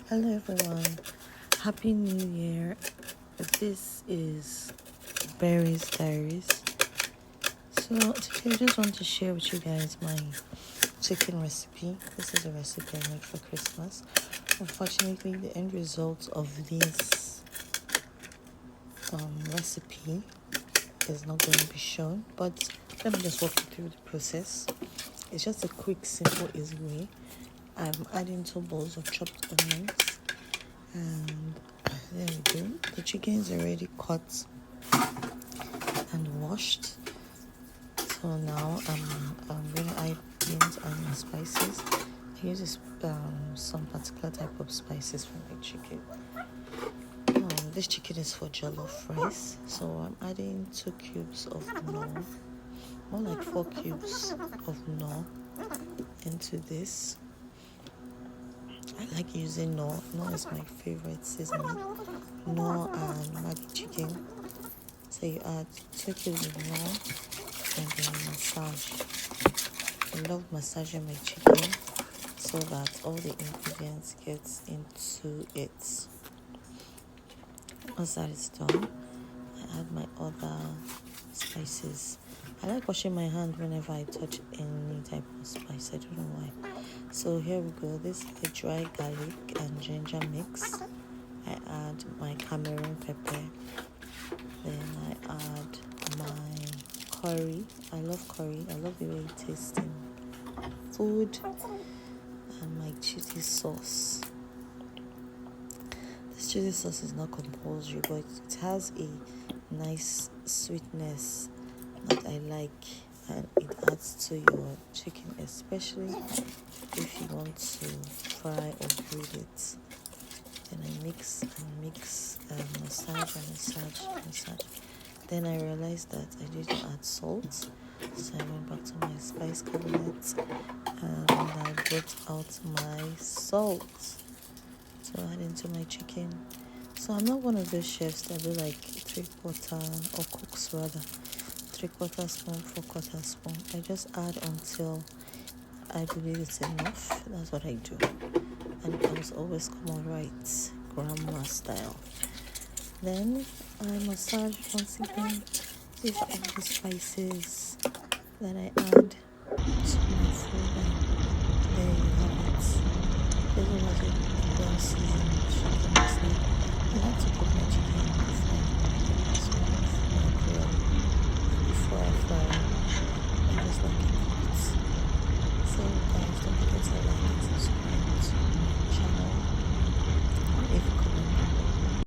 Hello everyone, Happy New Year. This is Berry's Diaries. So today I just want to share with you guys my chicken recipe. This is a recipe I made for Christmas. Unfortunately, the end result of this recipe is not going to be shown, but let me just walk you through the process. It's just a quick, simple, easy way. I'm adding 2 bowls of chopped onions, and there we go. The chicken is already cut and washed. So now I'm going to add beans and spices. I use some particular type of spices for my chicken. This chicken is for jollof rice, so I'm adding 2 cubes of knorr, more like 4 cubes of knorr into this. I like using knorr. Knorr is my favorite seasoning. Knorr and Maggi chicken. So you add 2 cubes of knorr and then massage. I love massaging my chicken so that all the ingredients get into it. Once that is done, I add my other spices. I like washing my hand whenever I touch any type of spice. I don't know why. So here we go. This is the dry garlic and ginger mix. I add my Cameroon pepper. Then I add my curry. I love curry. I love the way it tastes in food. And my chili sauce. This chili sauce is not compulsory, but it has a nice sweetness that I like, and it adds to your chicken, especially if you want to fry or grill it. Then I mix and massage. Then I realized that I didn't add salt, so I went back to my spice cabinet and I brought out my salt to add into my chicken. So I'm not one of those chefs that do like 3/4 or cooks rather 3/4 spoon, 4/4 spoon. I just add until I believe it's enough. That's what I do, and it has always come out right, grandma style. Then I massage once again with all the spices. Then I add